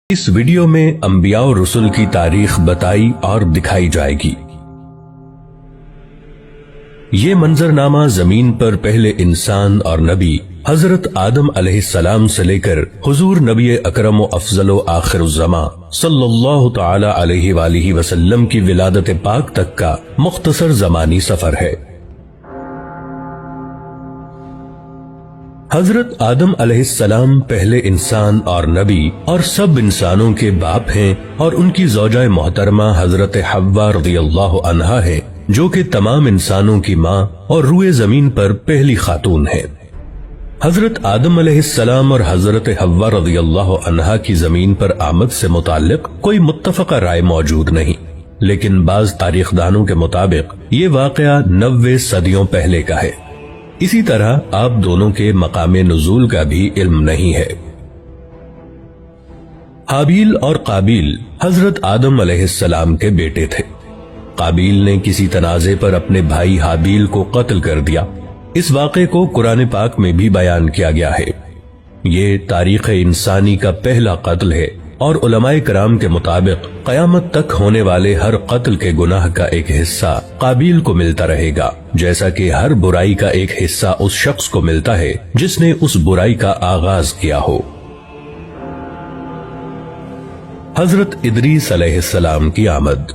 اس video میں انبیاء اور رسول کی تاریخ بتائی اور دکھائی جائے گی۔ یہ منظرنامہ زمین پر پہلے انسان اور نبی حضرت آدم علیہ السلام سے لے کر حضور نبی اکرم و افضل و آخر الزماں صلی اللہ تعالی علیہ وآلہ وسلم کی ولادت پاک تک کا مختصر زمانی سفر ہے۔ حضرت آدم علیہ السلام پہلے انسان اور نبی اور سب انسانوں کے باپ ہیں، اور ان کی زوجہ محترمہ حضرت حوا رضی اللہ عنہا ہے، جو کہ تمام انسانوں کی ماں اور روئے زمین پر پہلی خاتون ہے۔ حضرت آدم علیہ السلام اور حضرت حوا رضی اللہ عنہا کی زمین پر آمد سے متعلق کوئی متفقہ رائے موجود نہیں، لیکن بعض تاریخ دانوں کے مطابق یہ واقعہ 90 صدیوں پہلے کا ہے۔ اسی طرح آپ دونوں کے مقام نزول کا بھی علم نہیں ہے۔ حابیل اور قابیل حضرت آدم علیہ السلام کے بیٹے تھے۔ قابیل نے کسی تنازع پر اپنے بھائی حابیل کو قتل کر دیا۔ اس واقعے کو قرآن پاک میں بھی بیان کیا گیا ہے۔ یہ تاریخ انسانی کا پہلا قتل ہے، اور علماء کرام کے مطابق قیامت تک ہونے والے ہر قتل کے گناہ کا ایک حصہ قابیل کو ملتا رہے گا، جیسا کہ ہر برائی کا ایک حصہ اس شخص کو ملتا ہے جس نے اس برائی کا آغاز کیا ہو۔ حضرت ادریس علیہ السلام کی آمد۔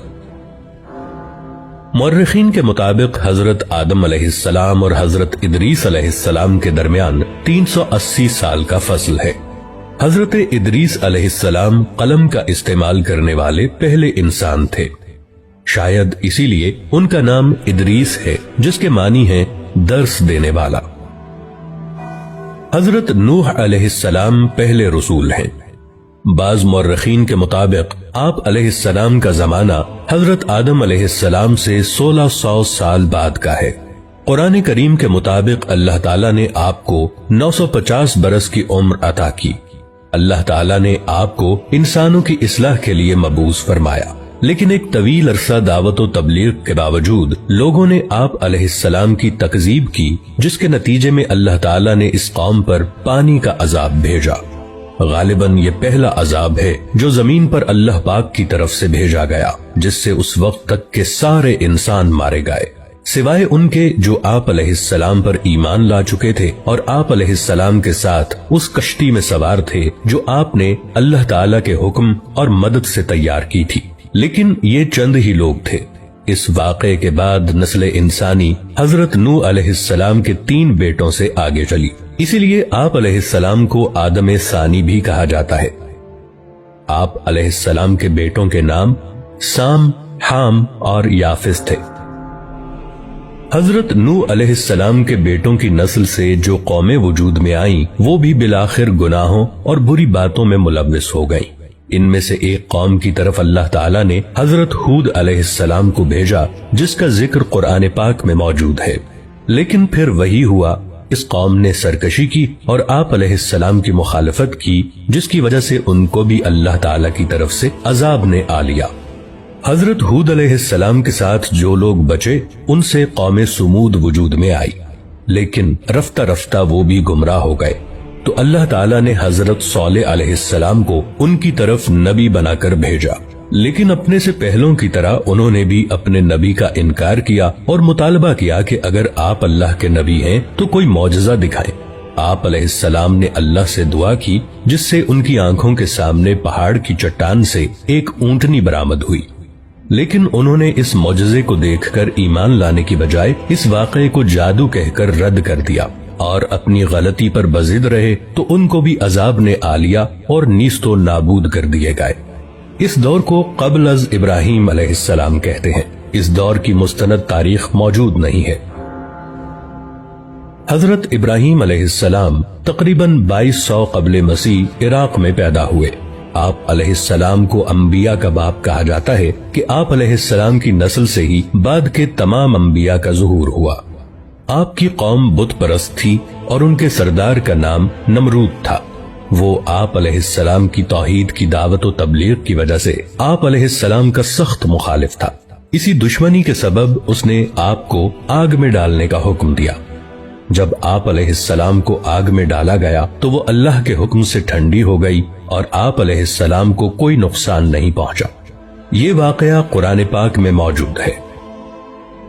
مورخین کے مطابق حضرت آدم علیہ السلام اور حضرت ادریس علیہ السلام کے درمیان 380 سال کا فصل ہے۔ حضرت ادریس علیہ السلام قلم کا استعمال کرنے والے پہلے انسان تھے، شاید اسی لیے ان کا نام ادریس ہے، جس کے معنی ہے درس دینے والا۔ حضرت نوح علیہ السلام پہلے رسول ہیں۔ بعض مورخین کے مطابق آپ علیہ السلام کا زمانہ حضرت آدم علیہ السلام سے 1600 سال بعد کا ہے۔ قرآن کریم کے مطابق اللہ تعالیٰ نے آپ کو 950 برس کی عمر عطا کی۔ اللہ تعالیٰ نے آپ کو انسانوں کی اصلاح کے لیے مبعوث فرمایا، لیکن ایک طویل عرصہ دعوت و تبلیغ کے باوجود لوگوں نے آپ علیہ السلام کی تکذیب کی، جس کے نتیجے میں اللہ تعالیٰ نے اس قوم پر پانی کا عذاب بھیجا۔ غالباً یہ پہلا عذاب ہے جو زمین پر اللہ پاک کی طرف سے بھیجا گیا، جس سے اس وقت تک کے سارے انسان مارے گئے، سوائے ان کے جو آپ علیہ السلام پر ایمان لا چکے تھے اور آپ علیہ السلام کے ساتھ اس کشتی میں سوار تھے جو آپ نے اللہ تعالیٰ کے حکم اور مدد سے تیار کی تھی، لیکن یہ چند ہی لوگ تھے۔ اس واقعے کے بعد نسل انسانی حضرت نوح علیہ السلام کے 3 بیٹوں سے آگے چلی، اسی لیے آپ علیہ السلام کو آدم ثانی بھی کہا جاتا ہے۔ آپ علیہ السلام کے بیٹوں کے نام سام، حام اور یافس تھے۔ حضرت نوح علیہ السلام کے بیٹوں کی نسل سے جو قومیں وجود میں آئیں، وہ بھی بالآخر گناہوں اور بری باتوں میں ملوث ہو گئیں۔ ان میں سے ایک قوم کی طرف اللہ تعالیٰ نے حضرت ہود علیہ السلام کو بھیجا، جس کا ذکر قرآن پاک میں موجود ہے، لیکن پھر وہی ہوا۔ اس قوم نے سرکشی کی اور آپ علیہ السلام کی مخالفت کی، جس کی وجہ سے ان کو بھی اللہ تعالیٰ کی طرف سے عذاب نے آ لیا۔ حضرت ہود علیہ السلام کے ساتھ جو لوگ بچے، ان سے قوم سمود وجود میں آئی، لیکن رفتہ رفتہ وہ بھی گمراہ ہو گئے، تو اللہ تعالیٰ نے حضرت صالح علیہ السلام کو ان کی طرف نبی بنا کر بھیجا، لیکن اپنے سے پہلوں کی طرح انہوں نے بھی اپنے نبی کا انکار کیا اور مطالبہ کیا کہ اگر آپ اللہ کے نبی ہیں تو کوئی معجزہ دکھائیں۔ آپ علیہ السلام نے اللہ سے دعا کی، جس سے ان کی آنکھوں کے سامنے پہاڑ کی چٹان سے ایک اونٹنی برآمد ہوئی، لیکن انہوں نے اس معجزے کو دیکھ کر ایمان لانے کی بجائے اس واقعے کو جادو کہہ کر رد کر دیا اور اپنی غلطی پر بضد رہے، تو ان کو بھی عذاب نے آ لیا اور نیست و نابود کر دیے گئے۔ اس دور کو قبل از ابراہیم علیہ السلام کہتے ہیں۔ اس دور کی مستند تاریخ موجود نہیں ہے۔ حضرت ابراہیم علیہ السلام تقریباً 2200 قبل مسیح عراق میں پیدا ہوئے۔ آپ علیہ السلام کو انبیاء کا باپ کہا جاتا ہے کہ آپ علیہ السلام کی نسل سے ہی بعد کے تمام انبیاء کا ظہور ہوا۔ آپ کی قوم بت پرست تھی اور ان کے سردار کا نام نمرود تھا۔ وہ آپ علیہ السلام کی توحید کی دعوت و تبلیغ کی وجہ سے آپ علیہ السلام کا سخت مخالف تھا۔ اسی دشمنی کے سبب اس نے آپ کو آگ میں ڈالنے کا حکم دیا۔ جب آپ علیہ السلام کو آگ میں ڈالا گیا تو وہ اللہ کے حکم سے ٹھنڈی ہو گئی اور آپ علیہ السلام کو کوئی نقصان نہیں پہنچا۔ یہ واقعہ قرآن پاک میں موجود ہے۔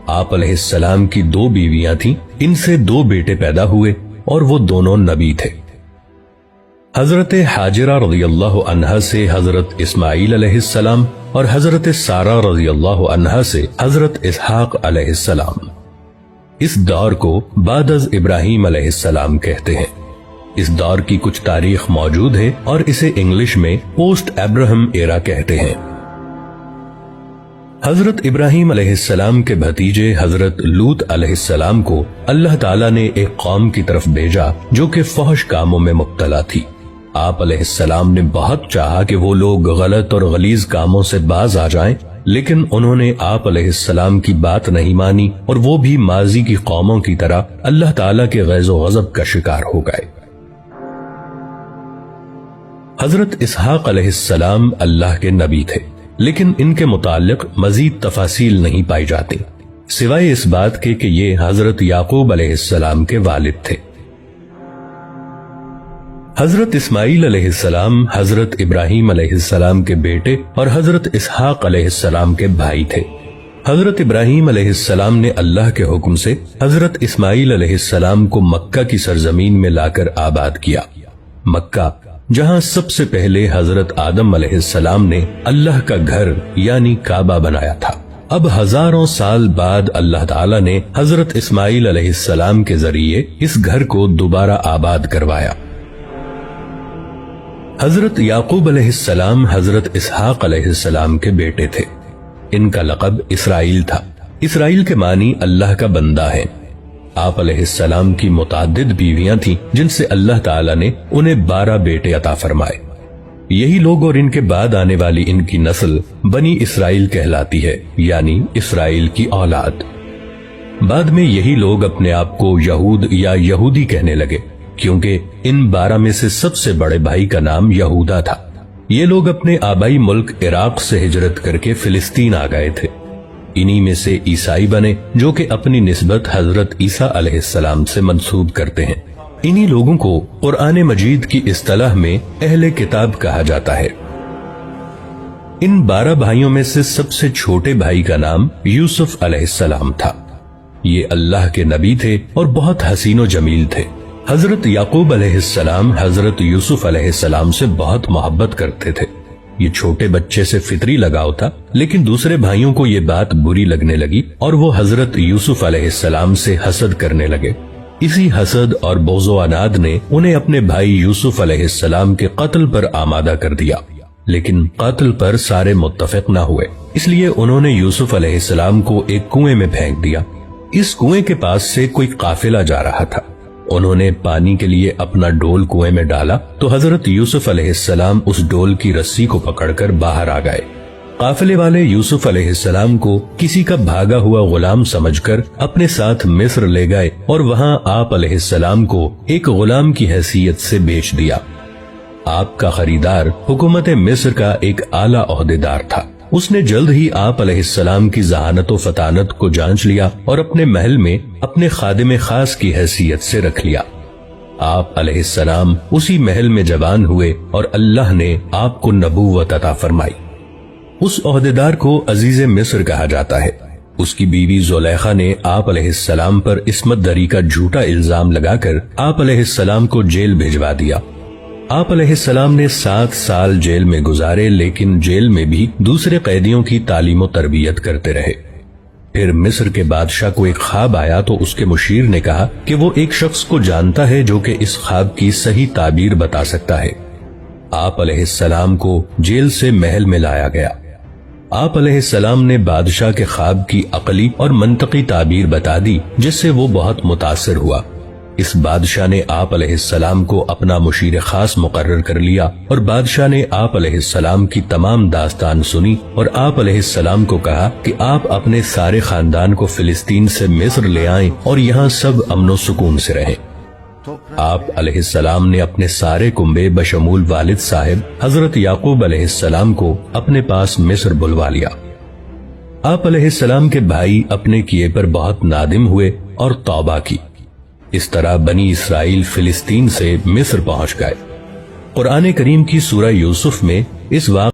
آپ علیہ السلام کی 2 بیویاں تھیں، ان سے 2 بیٹے پیدا ہوئے اور وہ دونوں نبی تھے۔ حضرت حاجرہ رضی اللہ عنہا سے حضرت اسماعیل علیہ السلام اور حضرت سارہ رضی اللہ عنہا سے حضرت اسحاق علیہ السلام۔ اس دور کو بعد از ابراہیم علیہ السلام کہتے ہیں۔ اس دور کی کچھ تاریخ موجود ہے اور اسے انگلش میں پوسٹ ابراہم ایرا کہتے ہیں۔ حضرت ابراہیم علیہ السلام کے بھتیجے حضرت لوط علیہ السلام کو اللہ تعالیٰ نے ایک قوم کی طرف بھیجا جو کہ فحش کاموں میں مبتلا تھی۔ آپ علیہ السلام نے بہت چاہا کہ وہ لوگ غلط اور غلیظ کاموں سے باز آ جائیں، لیکن انہوں نے آپ علیہ السلام کی بات نہیں مانی اور وہ بھی ماضی کی قوموں کی طرح اللہ تعالیٰ کے غیظ و غضب کا شکار ہو گئے۔ حضرت اسحاق علیہ السلام اللہ کے نبی تھے، لیکن ان کے متعلق مزید تفاصیل نہیں پائی جاتی، سوائے اس بات کے کہ یہ حضرت یعقوب علیہ السلام کے والد تھے۔ حضرت اسماعیل علیہ السلام حضرت ابراہیم علیہ السلام کے بیٹے اور حضرت اسحاق علیہ السلام کے بھائی تھے۔ حضرت ابراہیم علیہ السلام نے اللہ کے حکم سے حضرت اسماعیل علیہ السلام کو مکہ کی سرزمین میں لا کر آباد کیا۔ مکہ جہاں سب سے پہلے حضرت آدم علیہ السلام نے اللہ کا گھر یعنی کعبہ بنایا تھا، اب ہزاروں سال بعد اللہ تعالیٰ نے حضرت اسماعیل علیہ السلام کے ذریعے اس گھر کو دوبارہ آباد کروایا۔ حضرت یعقوب علیہ السلام حضرت اسحاق علیہ السلام کے بیٹے تھے۔ ان کا لقب اسرائیل تھا۔ اسرائیل کے معنی اللہ کا بندہ ہے۔ آپ علیہ السلام کی متعدد بیویاں تھیں جن سے اللہ تعالیٰ نے انہیں 12 بیٹے عطا فرمائے۔ یہی لوگ اور ان کے بعد آنے والی ان کی نسل بنی اسرائیل کہلاتی ہے، یعنی اسرائیل کی اولاد۔ بعد میں یہی لوگ اپنے آپ کو یہود یا یہودی کہنے لگے، کیونکہ ان 12 میں سے سب سے بڑے بھائی کا نام یہودا تھا۔ یہ لوگ اپنے آبائی ملک عراق سے ہجرت کر کے فلسطین آ گئے تھے۔ انہی میں سے عیسائی بنے جو کہ اپنی نسبت حضرت عیسیٰ علیہ السلام سے منسوب کرتے ہیں۔ انہی لوگوں کو قرآن مجید کی اصطلاح میں اہل کتاب کہا جاتا ہے۔ ان 12 بھائیوں میں سے سب سے چھوٹے بھائی کا نام یوسف علیہ السلام تھا۔ یہ اللہ کے نبی تھے اور بہت حسین و جمیل تھے۔ حضرت یعقوب علیہ السلام حضرت یوسف علیہ السلام سے بہت محبت کرتے تھے۔ یہ چھوٹے بچے سے فطری لگاؤ تھا، لیکن دوسرے بھائیوں کو یہ بات بری لگنے لگی اور وہ حضرت یوسف علیہ السلام سے حسد کرنے لگے۔ اسی حسد اور بغض و عناد نے انہیں اپنے بھائی یوسف علیہ السلام کے قتل پر آمادہ کر دیا، لیکن قتل پر سارے متفق نہ ہوئے، اس لیے انہوں نے یوسف علیہ السلام کو ایک کنویں میں پھینک دیا۔ اس کنویں کے پاس سے کوئی قافلہ جا رہا تھا۔ انہوں نے پانی کے لیے اپنا ڈول کنویں میں ڈالا تو حضرت یوسف علیہ السلام اس ڈول کی رسی کو پکڑ کر باہر آ گئے۔ قافلے والے یوسف علیہ السلام کو کسی کا بھاگا ہوا غلام سمجھ کر اپنے ساتھ مصر لے گئے اور وہاں آپ علیہ السلام کو ایک غلام کی حیثیت سے بیچ دیا۔ آپ کا خریدار حکومت مصر کا ایک اعلیٰ عہدیدار تھا۔ اس نے جلد ہی آپ علیہ السلام کی ذہانت و فطانت کو جانچ لیا اور اپنے محل میں اپنے خادم خاص کی حیثیت سے رکھ لیا۔ آپ علیہ السلام اسی محل میں جوان ہوئے اور اللہ نے آپ کو نبوت عطا فرمائی۔ اس عہدیدار کو عزیز مصر کہا جاتا ہے۔ اس کی بیوی زلیخا نے آپ علیہ السلام پر عصمت دری کا جھوٹا الزام لگا کر آپ علیہ السلام کو جیل بھجوا دیا۔ آپ علیہ السلام نے 7 سال جیل میں گزارے، لیکن جیل میں بھی دوسرے قیدیوں کی تعلیم و تربیت کرتے رہے۔ پھر مصر کے بادشاہ کو ایک خواب آیا تو اس کے مشیر نے کہا کہ وہ ایک شخص کو جانتا ہے جو کہ اس خواب کی صحیح تعبیر بتا سکتا ہے۔ آپ علیہ السلام کو جیل سے محل میں لایا گیا۔ آپ علیہ السلام نے بادشاہ کے خواب کی عقلی اور منطقی تعبیر بتا دی، جس سے وہ بہت متاثر ہوا۔ اس بادشاہ نے آپ علیہ السلام کو اپنا مشیر خاص مقرر کر لیا اور بادشاہ نے آپ علیہ السلام کی تمام داستان سنی اور آپ علیہ السلام کو کہا کہ آپ اپنے سارے خاندان کو فلسطین سے مصر لے آئیں اور یہاں سب امن و سکون سے رہیں۔ آپ علیہ السلام نے اپنے سارے کنبے بشمول والد صاحب حضرت یعقوب علیہ السلام کو اپنے پاس مصر بلوا لیا۔ آپ علیہ السلام کے بھائی اپنے کیے پر بہت نادم ہوئے اور توبہ کی۔ اس طرح بنی اسرائیل فلسطین سے مصر پہنچ گئے۔ قرآن کریم کی سورہ یوسف میں اس واقعے